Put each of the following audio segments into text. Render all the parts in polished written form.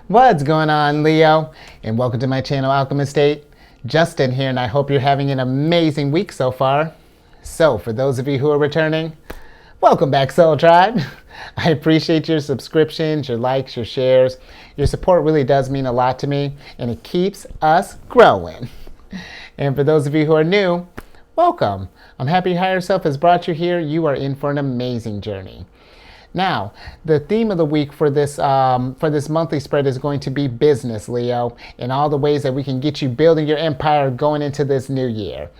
What's going on, Leo? And welcome to my channel, Alchemist. Justin here, and I hope you're having an amazing week so far. So, for those of you who are returning, welcome back, Soul Tribe. I appreciate your subscriptions, your likes, your shares. Your support really does mean a lot to me, and it keeps us growing. And for those of you who are new, welcome. I'm happy Higher Self has brought you here. You are in for an amazing journey. Now, the theme of the week for this monthly spread is going to be business, Leo, and all the ways that we can get you building your empire going into this new year.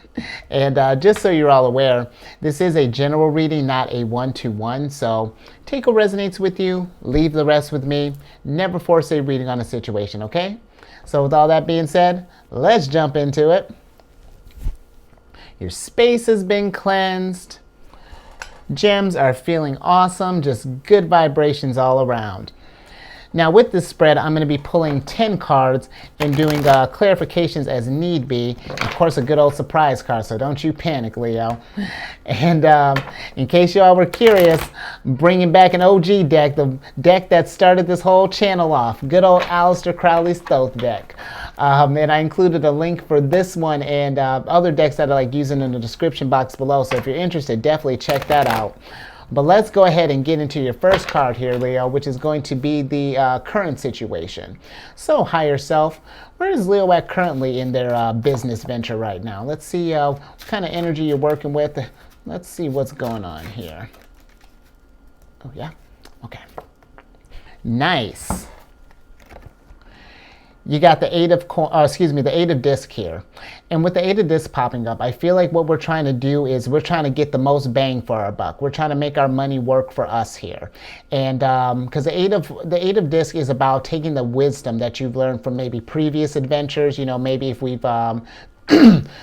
And just so you're all aware, this is a general reading, not a one-to-one. So take what resonates with you, leave the rest with me. Never force a reading on a situation, okay? So with all that being said, let's jump into it. Your space has been cleansed. Gems are feeling awesome, just good vibrations all around. Now with this spread, I'm going to be pulling 10 cards and doing clarifications as need be. Of course, a good old surprise card, so don't you panic, Leo. And in case y'all were curious, bringing back an OG deck, the deck that started this whole channel off, good old Aleister Crowley's Thoth deck. And I included a link for this one and other decks that I like using in the description box below, so if you're interested, definitely check that out. But let's go ahead and get into your first card here, Leo, which is going to be the current situation. So, Higher Self, where is Leo at currently in their business venture right now? Let's see what kind of energy you're working with. Let's see what's going on here. Oh, yeah? Okay. Nice. You got the Eight of Disc here. And with the Eight of Disc popping up, I feel like what we're trying to do is we're trying to get the most bang for our buck. We're trying to make our money work for us here. And because the Eight of Disc is about taking the wisdom that you've learned from maybe previous adventures, you know, maybe if we've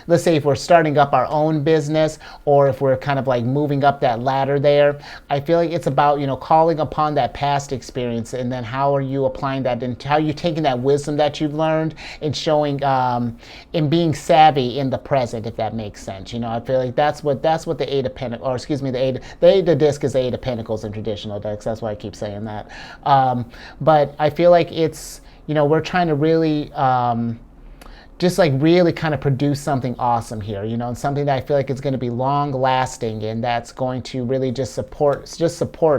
let's say if we're starting up our own business, or if we're kind of like moving up that ladder there, I feel like it's about, you know, calling upon that past experience, and then how are you applying that, and how are you taking that wisdom that you've learned and showing and being savvy in the present, if that makes sense. You know, I feel like that's what the Eight of Pentacles, or excuse me, the Eight of Disc is the Eight of Pentacles in traditional decks. That's why I keep saying that. But I feel like it's, you know, we're trying to really just like really kind of produce something awesome here, you know, and something that I feel like is going to be long lasting, and that's going to really just support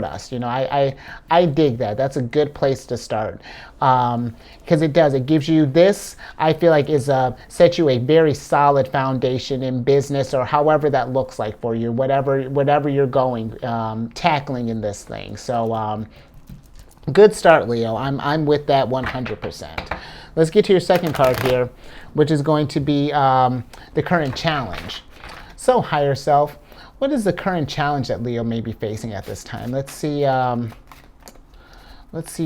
us. You know, I dig that. That's a good place to start, because it gives you this, I feel like, sets you a very solid foundation in business, or however that looks like for you, whatever you're going, tackling in this thing. So good start, Leo. I'm with that 100%. Let's get to your second card here, which is going to be the current challenge. So, Higher Self, what is the current challenge that Leo may be facing at this time? Let's see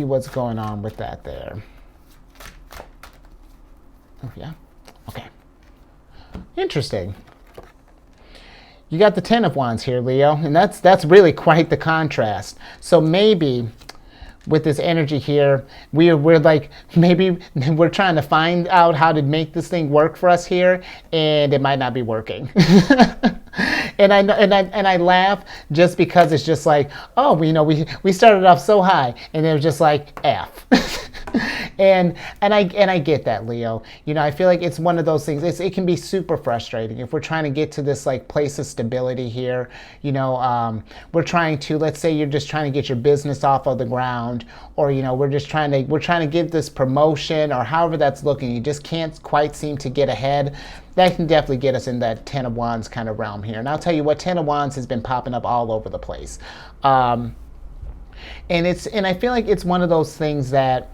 what's going on with that there. Oh, yeah? Okay. Interesting. You got the Ten of Wands here, Leo, and that's really quite the contrast. So maybe with this energy here, we're like, maybe we're trying to find out how to make this thing work for us here, and it might not be working. And I laugh just because it's just like, oh, you know, we started off so high, and it was just like F. And I get that, Leo. You know, I feel like it's one of those things. It can be super frustrating if we're trying to get to this like place of stability here. You know, we're trying to, let's say you're just trying to get your business off of the ground, or you know, we're trying to get this promotion, or however that's looking. You just can't quite seem to get ahead. That can definitely get us in that Ten of Wands kind of realm here. And I'll tell you what, Ten of Wands has been popping up all over the place. And I feel like it's one of those things that,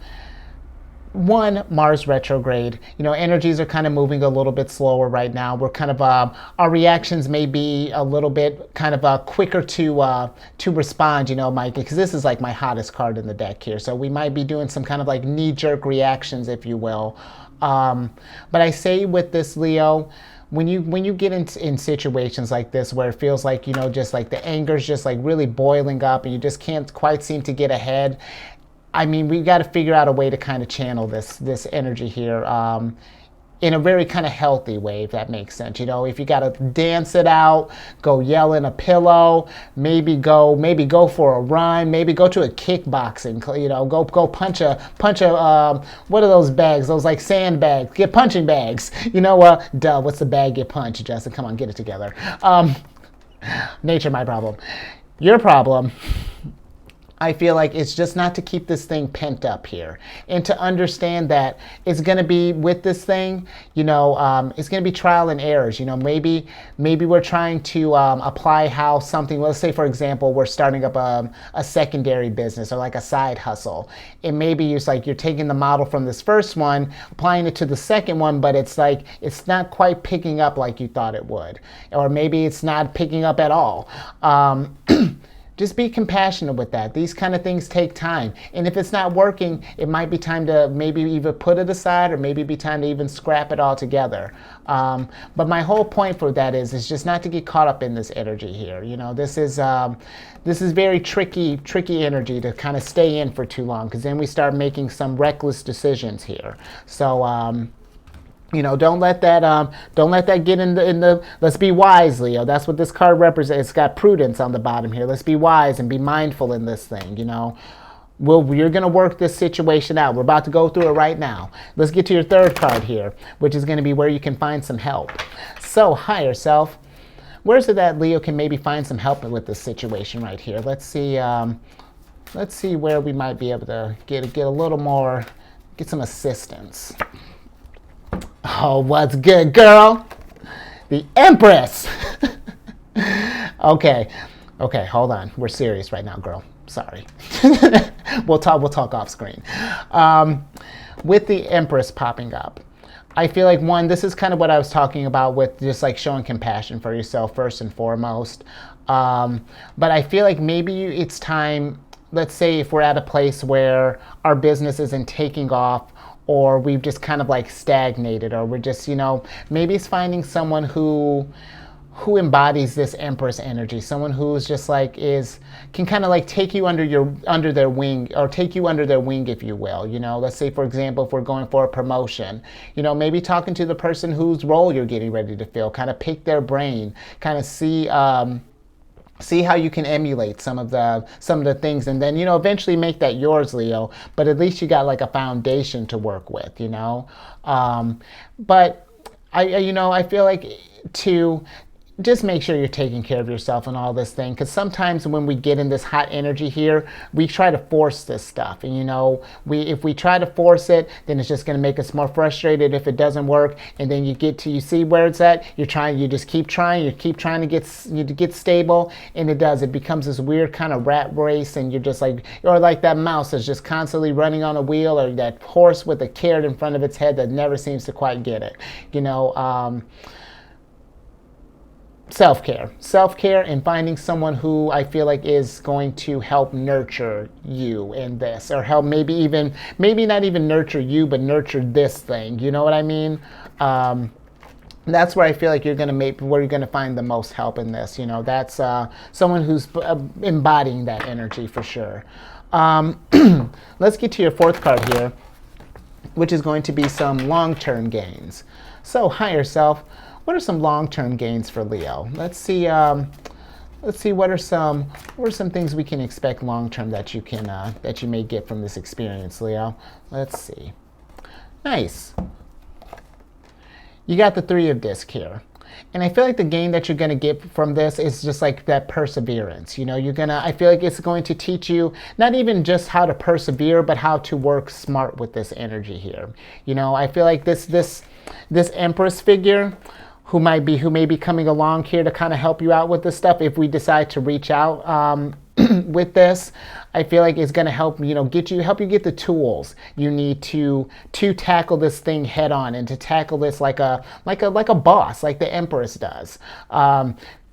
one, Mars retrograde, you know, energies are kind of moving a little bit slower right now. We're kind of, our reactions may be a little bit kind of quicker to respond, you know, Mike, because this is like my hottest card in the deck here. So we might be doing some kind of like knee-jerk reactions, if you will. But I say with this, Leo, when you get in situations like this where it feels like, you know, just like the anger's just like really boiling up, and you just can't quite seem to get ahead, I mean, we've got to figure out a way to kind of channel this energy here. in a very kind of healthy way, if that makes sense. You know, if you got to dance it out, go yell in a pillow, maybe go for a run, maybe go to a kickboxing, you know, go punch a what are those bags? Those like sand bags. Get punching bags. You know, what's the bag you punch, Justin? Come on, get it together. Nature, my problem. Your problem, I feel like, it's just not to keep this thing pent up here, and to understand that it's going to be, with this thing, you know, it's going to be trial and errors. You know, maybe we're trying to apply how something, let's say for example, we're starting up a secondary business or like a side hustle. And maybe it's like you're taking the model from this first one, applying it to the second one, but it's like it's not quite picking up like you thought it would. Or maybe it's not picking up at all. Just be compassionate with that. These kind of things take time. And if it's not working, it might be time to maybe either put it aside, or maybe be time to even scrap it altogether. But my whole point for that is just not to get caught up in this energy here. You know, this is very tricky energy to kind of stay in for too long, because then we start making some reckless decisions here. So, you know, don't let that get in the. Let's be wise, Leo. That's what this card represents. It's got prudence on the bottom here. Let's be wise and be mindful in this thing. You know, you're gonna work this situation out. We're about to go through it right now. Let's get to your third card here, which is going to be where you can find some help. So, higher self, where is it that Leo can maybe find some help with this situation right here? Let's see. Let's see where we might be able to get a little more, get some assistance. Oh, what's good, girl? The Empress. Okay, hold on. We're serious right now, girl. Sorry. We'll talk off screen. With the Empress popping up, I feel like, one, this is kind of what I was talking about with just like showing compassion for yourself first and foremost. But I feel like maybe it's time, let's say if we're at a place where our business isn't taking off, or we've just kind of like stagnated, or we're just, you know, maybe it's finding someone who embodies this Empress energy, someone who's just like can kind of like take you under their wing, or take you under their wing, if you will. You know, let's say for example, if we're going for a promotion, you know, maybe talking to the person whose role you're getting ready to fill, kind of pick their brain, kind of see how you can emulate some of the things, and then, you know, eventually make that yours, Leo. But at least you got like a foundation to work with, you know. But I feel like to just make sure you're taking care of yourself and all this thing, because sometimes when we get in this hot energy here, we try to force this stuff, and you know, if we try to force it, then it's just going to make us more frustrated if it doesn't work. And then you see where it's at, you just keep trying to get stable, and it becomes this weird kind of rat race, and you're just like, or like that mouse is just constantly running on a wheel, or that horse with a carrot in front of its head that never seems to quite get it, you know. Self-care, and finding someone who I feel like is going to help nurture you in this, or help maybe not even nurture you, but nurture this thing. You know what I mean? That's where I feel like you're going to find the most help in this. You know, that's someone who's embodying that energy for sure. Let's get to your fourth card here, which is going to be some long-term gains. So, higher self, what are some long-term gains for Leo? Let's see what are some things we can expect long-term that you may get from this experience, Leo. Let's see. Nice. You got the Three of Discs here. And I feel like the gain that you're going to get from this is just like that perseverance. You know, I feel like it's going to teach you not even just how to persevere, but how to work smart with this energy here. You know, I feel like this Empress figure who may be coming along here to kind of help you out with this stuff, if we decide to reach out with this, I feel like it's going to help, you know, help you get the tools you need to tackle this thing head on, and to tackle this like a boss, like the Empress does.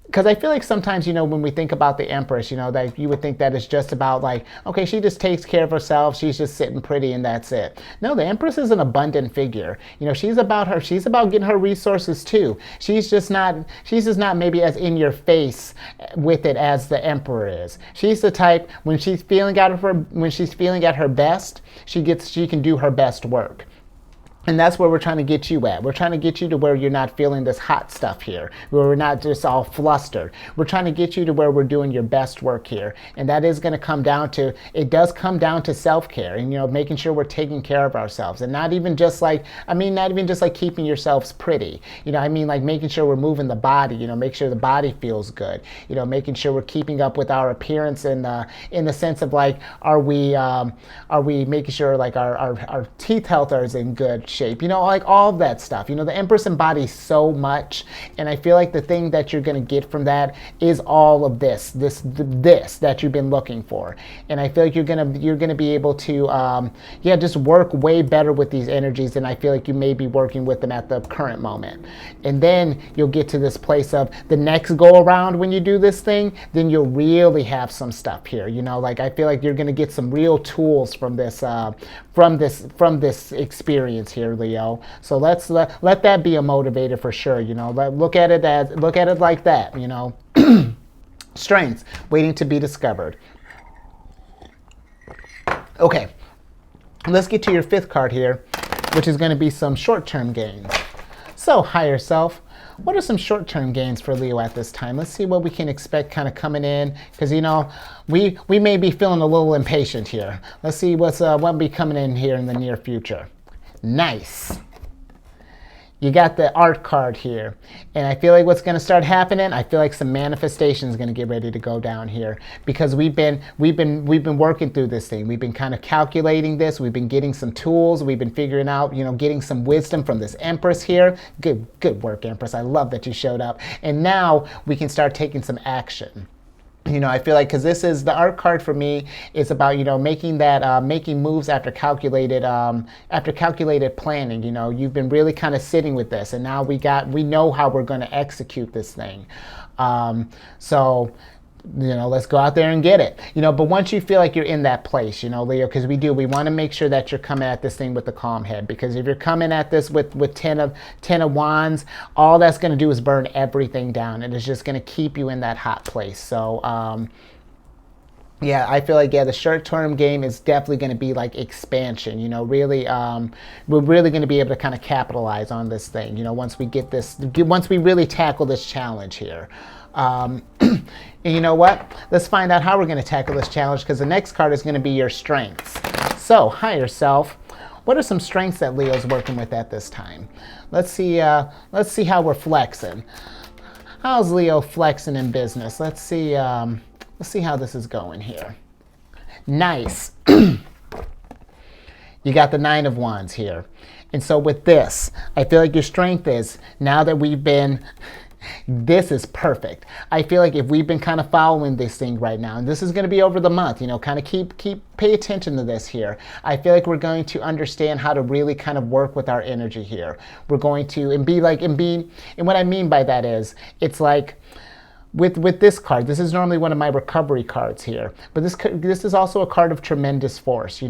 Because I feel like sometimes, you know, when we think about the Empress, you know, that you would think that it's just about like, okay, she just takes care of herself, she's just sitting pretty and that's it. No, the Empress is an abundant figure. You know, she's about getting her resources too. She's just not maybe as in your face with it as the Emperor is. She's the type, when she's feeling at her best, she can do her best work. And that's where we're trying to get you at. We're trying to get you to where you're not feeling this hot stuff here, where we're not just all flustered. We're trying to get you to where we're doing your best work here. And that is going to come down to, it does come down to self-care and, making sure we're taking care of ourselves. And not even just like, not even just like keeping yourselves pretty. Like making sure we're moving the body, make sure the body feels good. Making sure we're keeping up with our appearance in the sense of like, are we making sure like our teeth health is in good shape, like all of that stuff. The Empress embodies so much, and I feel like the thing that you're going to get from that is all of this that you've been looking for. And I feel like you're gonna be able to just work way better with these energies than I feel like you may be working with them at the current moment. And then you'll get to this place of the next go around when you do this thing, then you'll really have some stuff here. Like I feel like you're gonna get some real tools from this experience here, Leo. So let that be a motivator for sure. Look at it like that. Strengths waiting to be discovered. Okay, let's get to your fifth card here, which is going to be some short-term gains. So, higher self, what are some short-term gains for Leo at this time? Let's see what we can expect kind of coming in, because we may be feeling a little impatient here. Let's see what will be coming in here in the near future. Nice. You got the art card here, and I feel like what's going to start happening, I feel like some manifestation is going to get ready to go down here, because we've been working through this thing. We've been kind of calculating this. We've been getting some tools. We've been figuring out, getting some wisdom from this Empress here. Good work, Empress. I love that you showed up. And now we can start taking some action. I feel like, because this is the art card for me, is about making moves after calculated planning. You've been really kind of sitting with this, and now we know how we're going to execute this thing. Let's go out there and get it. But once you feel like you're in that place, Leo, because we want to make sure that you're coming at this thing with a calm head. Because if you're coming at this with 10 of Wands, all that's going to do is burn everything down, and it's just going to keep you in that hot place. So, I feel like, the short-term game is definitely going to be like expansion. Really, we're really going to be able to kind of capitalize on this thing. Once we really tackle this challenge here. And you know what? Let's find out how we're going to tackle this challenge, because the next card is going to be your strengths. So, higher self, what are some strengths that Leo's working with at this time? Let's see how we're flexing. How's Leo flexing in business? Let's see how this is going here. Nice. You got the 9 of Wands here. And so with this, I feel like your strength is, now that this is perfect. I feel like if we've been kind of following this thing right now, and this is going to be over the month, kind of pay attention to this here. I feel like we're going to understand how to really kind of work with our energy here. We're going to, and what I mean by that is, it's like, with this card, this is normally one of my recovery cards here, but this is also a card of tremendous force,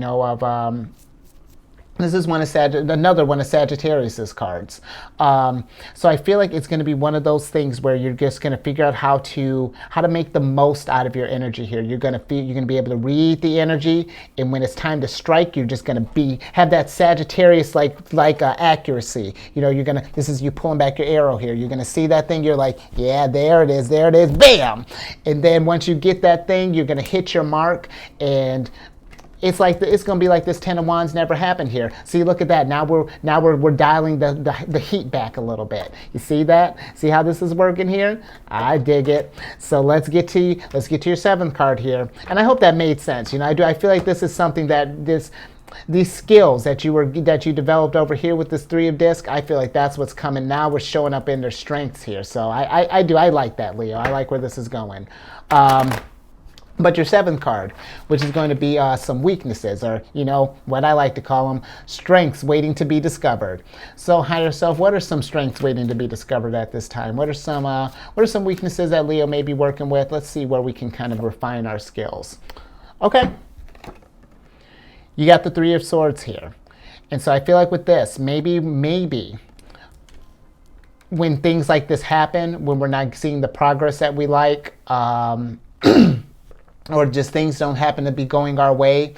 this is another one of Sagittarius's cards. So I feel like it's going to be one of those things where you're just going to figure out how to make the most out of your energy here. You're going to be able to read the energy, and when it's time to strike, you're just going to have that Sagittarius like accuracy. This is you pulling back your arrow here. You're going to see that thing. You're like, yeah, there it is, bam. And then once you get that thing, you're going to hit your mark, and it's going to be like this 10 of Wands never happened here. See, look at that. Now we're dialing the heat back a little bit. You see that? See how this is working here? I dig it. So let's get to your 7th card here. And I hope that made sense. I feel like this is something that these skills that you developed over here with this 3 of disc, I feel like that's what's coming. Now we're showing up in their strengths here. So I like that, Leo. I like where this is going. But your 7th card, which is going to be some weaknesses, or what I like to call them, strengths waiting to be discovered. So, higher self, what are some strengths waiting to be discovered at this time? What are some weaknesses that Leo may be working with? Let's see where we can kind of refine our skills. Okay, you got the 3 of Swords here, and so I feel like with this, maybe when things like this happen, when we're not seeing the progress that we like. Or just things don't happen to be going our way,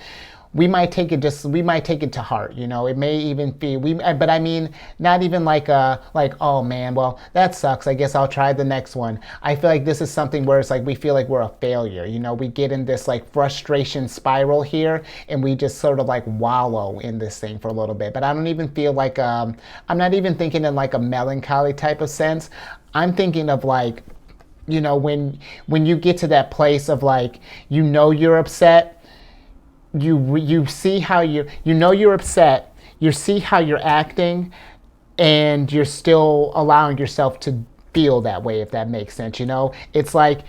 we might take it to heart, you know. It may even be but I mean, not even like oh man, well that sucks, I guess I'll try the next one. I feel like this is something where it's like we feel like we're a failure, you know. We get in this like frustration spiral here, and we just sort of like wallow in this thing for a little bit. But I don't even feel like I'm not even thinking in like a melancholy type of sense. I'm thinking of like, you know, when you get to that place of like, you know, you're upset, you see how you know you're upset, you see how you're acting, and you're still allowing yourself to feel that way, if that makes sense. You know, it's like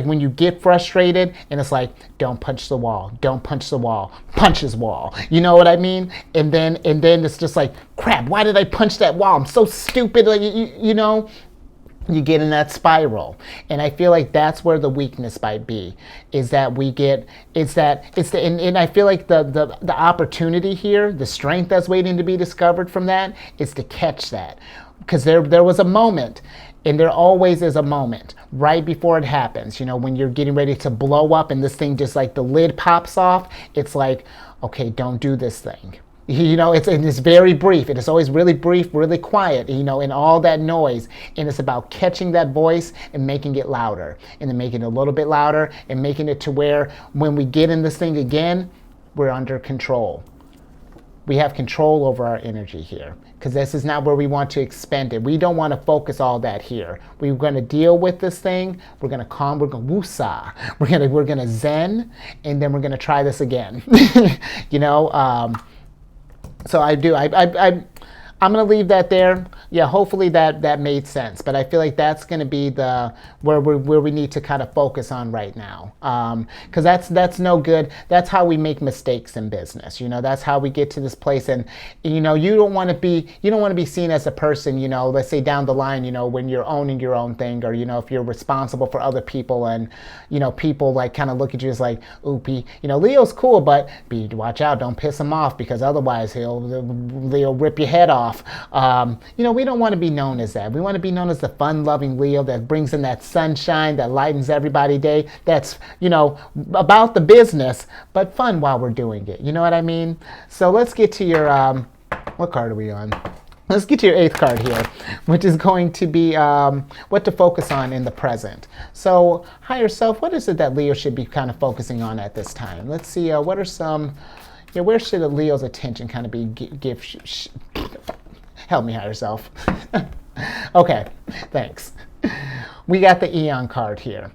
when you get frustrated and it's like, don't punch the wall, don't punch the wall, punch his wall, you know what I mean? And then it's just like, crap, why did I punch that wall, I'm so stupid, like, you know, you get in that spiral. And I feel like that's where the weakness might be, is that and I feel like the opportunity here, the strength that's waiting to be discovered from that, is to catch that. Because there was a moment, and there always is a moment right before it happens, you know, when you're getting ready to blow up and this thing just like the lid pops off. It's like, okay, don't do this thing. You know, it's very brief. It is always really brief, really quiet, you know, and all that noise. And it's about catching that voice and making it louder, and then making it a little bit louder, and making it to where when we get in this thing again, we're under control. We have control over our energy here, because this is not where we want to expend it. We don't want to focus all that here. We're going to deal with this thing. We're going to calm. We're going to woosah. We're going to zen, and then we're going to try this again. You know. So I'm going to leave that there. Yeah, hopefully that made sense. But I feel like that's going to be where we need to kind of focus on right now. Because that's no good. That's how we make mistakes in business. You know, that's how we get to this place. And you know, you don't want to be seen as a person, you know, let's say down the line, you know, when you're owning your own thing, or you know, if you're responsible for other people, and you know, people like kind of look at you as like, ooh, you know, Leo's cool, but watch out, don't piss him off, because otherwise he'll rip your head off. You know, we don't want to be known as that. We want to be known as the fun-loving Leo that brings in that sunshine, that lightens everybody's day, that's, you know, about the business, but fun while we're doing it. You know what I mean? So let's get to your, what card are we on? Let's get to your 8th card here, which is going to be what to focus on in the present. So, higher self, what is it that Leo should be kind of focusing on at this time? Let's see, what are some, yeah, where should a Leo's attention kind of be help me, higher self. Okay, thanks. We got the Eon card here.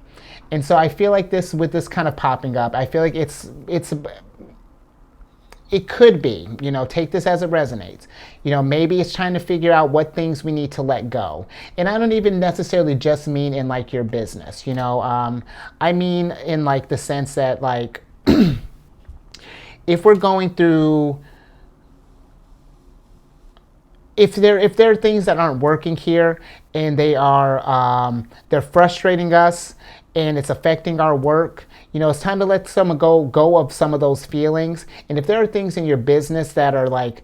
And so I feel like with this kind of popping up, I feel like it could be, you know, take this as it resonates. You know, maybe it's trying to figure out what things we need to let go. And I don't even necessarily just mean in like your business, you know. I mean in like the sense that like, if we're going through, if there are things that aren't working here, and they're frustrating us, and it's affecting our work, you know, it's time to let someone go of some of those feelings. And if there are things in your business that are like,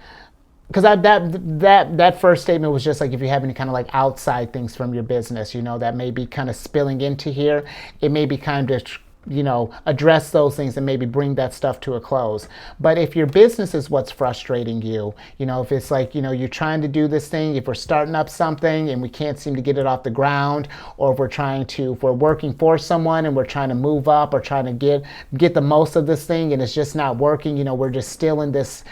because that first statement was just like, if you have any kind of like outside things from your business, you know, that may be kind of spilling into here, it may be kind of, you know, address those things and maybe bring that stuff to a close. But if your business is what's frustrating you, you know, if it's like, you know, you're trying to do this thing, if we're starting up something and we can't seem to get it off the ground, or if we're working for someone and we're trying to move up, or trying to get the most of this thing, and it's just not working, you know, we're just still in this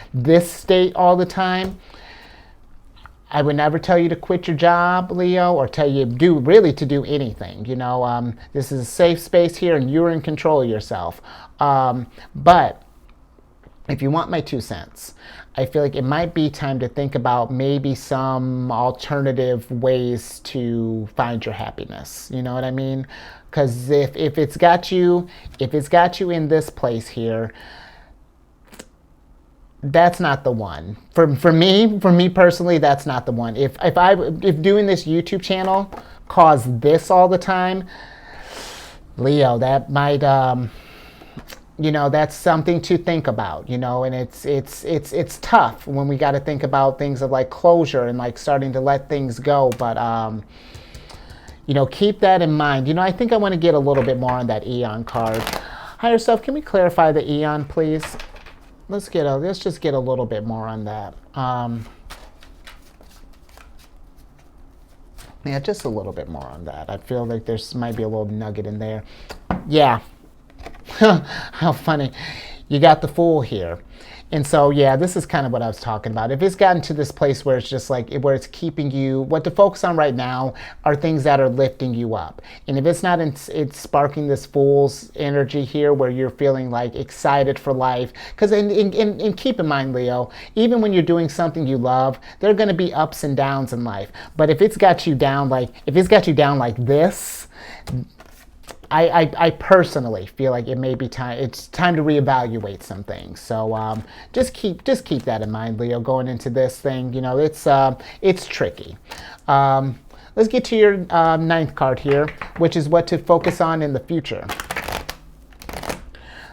state all the time, I would never tell you to quit your job, Leo, or tell you to do anything. You know, this is a safe space here, and you're in control of yourself. But if you want my 2 cents, I feel like it might be time to think about maybe some alternative ways to find your happiness. You know what I mean? Because if it's got you in this place here, that's not the one. For me personally, that's not the one. If doing this YouTube channel caused this all the time, Leo, that might you know, that's something to think about, you know. And it's tough when we got to think about things of like closure and like starting to let things go. But you know, keep that in mind. You know, I think I want to get a little bit more on that Eon card. Higher self, can we clarify the Eon, please? let's just get a little bit more on that. Yeah, just a little bit more on that. I feel like there's might be a little nugget in there. Yeah. How funny. You got the Fool here. And so, yeah, this is kind of what I was talking about. If it's gotten to this place where it's just like, where it's keeping you, what to focus on right now are things that are lifting you up. And if it's not, it's sparking this Fool's energy here where you're feeling like excited for life. Because, and keep in mind, Leo, even when you're doing something you love, there are going to be ups and downs in life. But if it's got you down like, this, I personally feel like it may be time. It's time to reevaluate some things. So just keep that in mind, Leo. Going into this thing, you know, it's tricky. Let's get to your ninth card here, which is what to focus on in the future.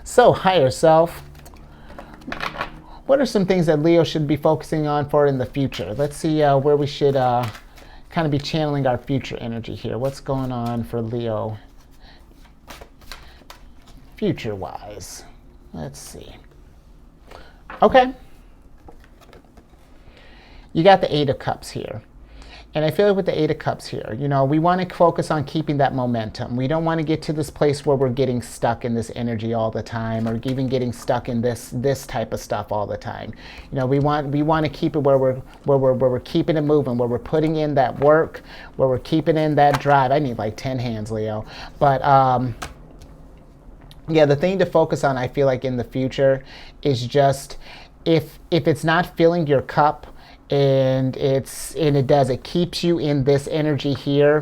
So higher self. What are some things that Leo should be focusing on for in the future? Let's see where we should kind of be channeling our future energy here. What's going on for Leo? Future-wise, let's see. Okay, you got the Eight of Cups here. And I feel like with the Eight of Cups here, you know, we want to focus on keeping that momentum. We don't want to get to this place where we're getting stuck in this energy all the time, or even getting stuck in this type of stuff all the time. You know, we want to keep it where we're keeping it moving, where we're putting in that work, where we're keeping in that drive. I need like 10 hands, Leo. But yeah, the thing to focus on, I feel like in the future, is just if it's not filling your cup, and it keeps you in this energy here.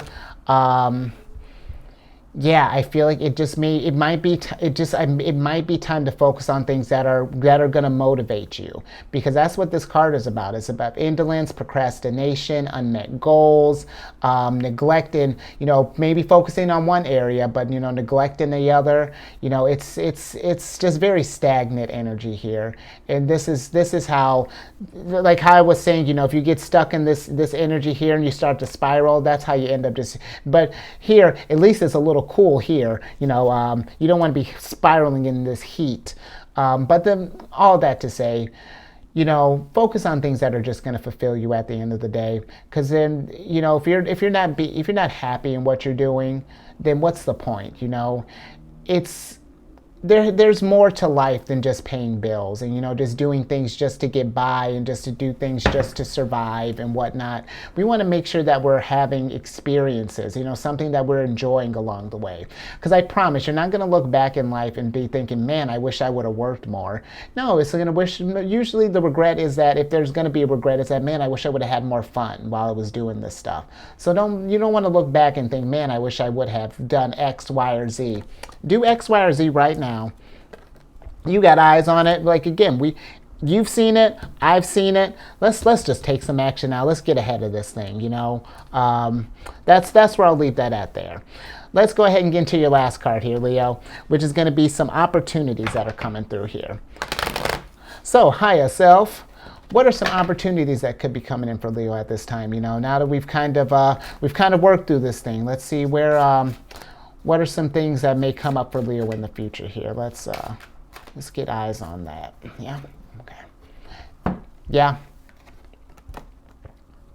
Yeah, I feel like it might be time to focus on things that are going to motivate you, because that's what this card is about. It's about indolence, procrastination, unmet goals, neglecting, you know, maybe focusing on one area, but, you know, neglecting the other. You know, it's just very stagnant energy here. And this is how, like how I was saying, you know, if you get stuck in this energy here and you start to spiral, that's how you end up just, but here, at least it's a little cool here, you know. You don't want to be spiraling in this heat, but then all that to say, you know, focus on things that are just going to fulfill you at the end of the day, because then, you know, if you're not happy in what you're doing, then what's the point? You know, it's there's more to life than just paying bills and, you know, just doing things just to get by and just to do things just to survive and whatnot. We want to make sure that we're having experiences, you know, something that we're enjoying along the way. Because I promise you're not going to look back in life and be thinking, man, I wish I would have worked more. No, it's going to wish. Usually the regret is that, if there's going to be a regret, it's that, man, I wish I would have had more fun while I was doing this stuff. So you don't want to look back and think, man, I wish I would have done X, Y, or Z. Do X, Y, or Z right now. You got eyes on it. Like, again, you've seen it, I've seen it. Let's just take some action now. Let's get ahead of this thing, you know. That's where I'll leave that at there. Let's go ahead and get into your last card here, Leo, which is going to be some opportunities that are coming through here. So, higher self, what are some opportunities that could be coming in for Leo at this time? You know, now that we've kind of worked through this thing, let's see what are some things that may come up for Leo in the future here. Let's get eyes on that. Yeah. Okay. Yeah.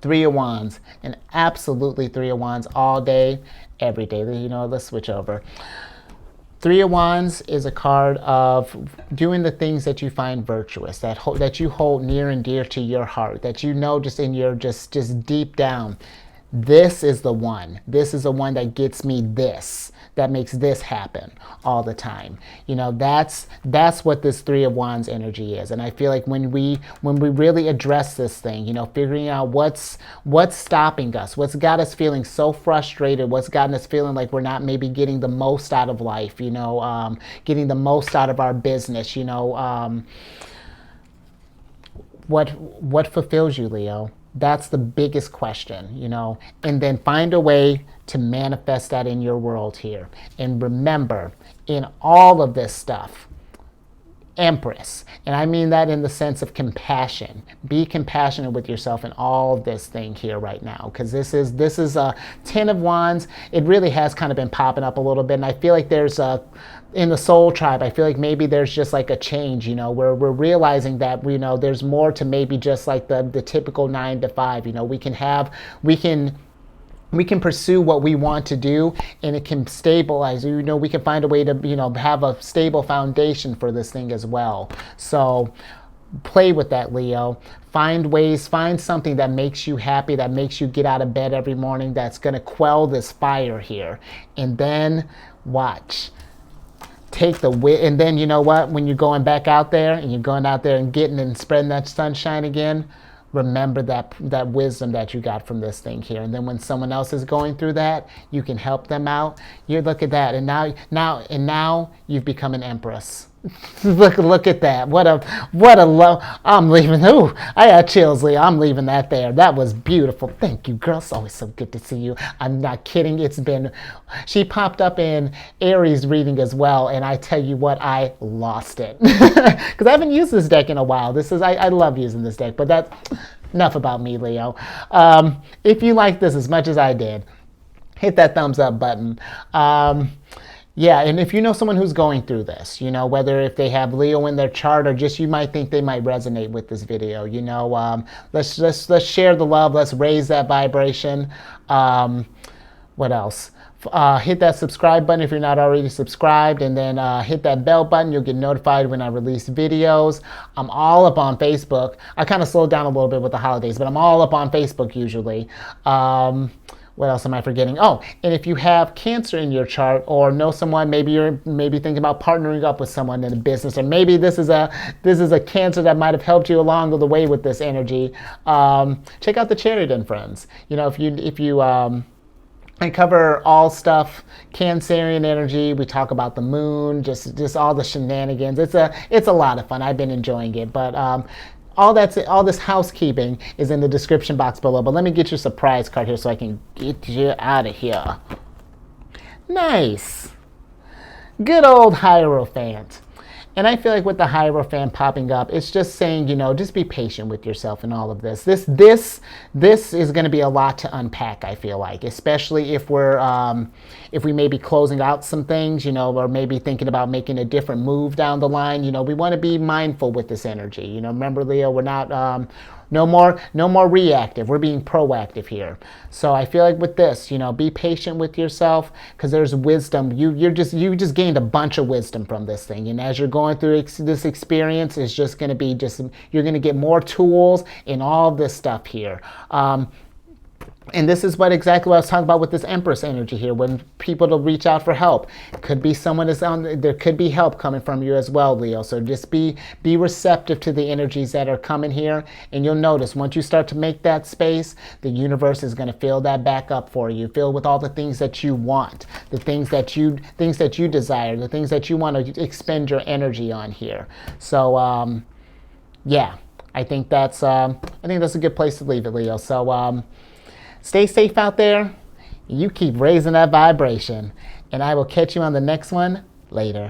Three of Wands, and absolutely Three of Wands all day, every day. You know, let's switch over. Three of Wands is a card of doing the things that you find virtuous, that you hold near and dear to your heart, that you know just in your just deep down. This is the one. This is the one that gets me this, that makes this happen all the time. You know, that's what this Three of Wands energy is. And I feel like when we really address this thing, you know, figuring out what's stopping us, what's got us feeling so frustrated, what's gotten us feeling like we're not maybe getting the most out of life, you know, getting the most out of our business, you know, what fulfills you, Leo? That's the biggest question, you know, and then find a way to manifest that in your world here. And remember, in all of this stuff, Empress. And I mean that in the sense of compassion. Be compassionate with yourself in all this thing here right now, because this is a 10 of Wands. It really has kind of been popping up a little bit, and I feel like there's a, in the soul tribe, I feel like maybe there's just like a change, you know, where we're realizing that, you know, there's more to maybe just like the typical 9 to 5. You know, we can pursue what we want to do, and it can stabilize. You know, we can find a way to, you know, have a stable foundation for this thing as well. So play with that, Leo. Find ways, find something that makes you happy, that makes you get out of bed every morning, that's going to quell this fire here. And then watch. Take the and then, you know what, when you're going back out there and you're going out there and getting and spreading that sunshine again, remember that wisdom that you got from this thing here. And then when someone else is going through that, you can help them out. You look at that, and now you've become an empress. look at that. What a love. I'm leaving. Ooh, I got chills, Leo. I'm leaving that there. That was beautiful. Thank you, girl. It's always so good to see you. I'm not kidding. She popped up in Aries reading as well, and I tell you what, I lost it. Because I haven't used this deck in a while. I love using this deck, but that's enough about me, Leo. If you like this as much as I did, hit that thumbs up button. Yeah, and if you know someone who's going through this, you know, whether if they have Leo in their chart or just you might think they might resonate with this video, you know, let's share the love. Let's raise that vibration. What else? Hit that subscribe button if you're not already subscribed, and then hit that bell button. You'll get notified when I release videos. I'm all up on Facebook. I kind of slowed down a little bit with the holidays, but I'm all up on Facebook usually. What else am I forgetting? Oh, and if you have Cancer in your chart, or know someone, maybe you're thinking about partnering up with someone in a business, or maybe this is a Cancer that might have helped you along the way with this energy. Check out the Chariot and Friends. You know, if you I cover all stuff Cancerian energy. We talk about the moon, just all the shenanigans. It's a lot of fun. I've been enjoying it, but all this housekeeping is in the description box below. But let me get your surprise card here so I can get you out of here. Nice. Good old Hierophant. And I feel like with the Hierophant popping up, it's just saying, you know, just be patient with yourself in all of this. This is going to be a lot to unpack, I feel like, especially if we may be closing out some things, you know, or maybe thinking about making a different move down the line. You know, we want to be mindful with this energy. You know, remember, Leo, we're not no more reactive. We're being proactive here. So I feel like with this, you know, be patient with yourself, because there's wisdom. You just gained a bunch of wisdom from this thing, and as you're going through this experience, it's just going to be you're going to get more tools in all this stuff here. And this is exactly what I was talking about with this Empress energy here, when people to reach out for help. Could be someone there could be help coming from you as well, Leo. So just be receptive to the energies that are coming here, and you'll notice once you start to make that space, the universe is going to fill that back up for you. Fill with all the things that you want, the things that you desire, the things that you want to expend your energy on here. So yeah, I think that's a good place to leave it, Leo. So stay safe out there. You keep raising that vibration. And I will catch you on the next one later.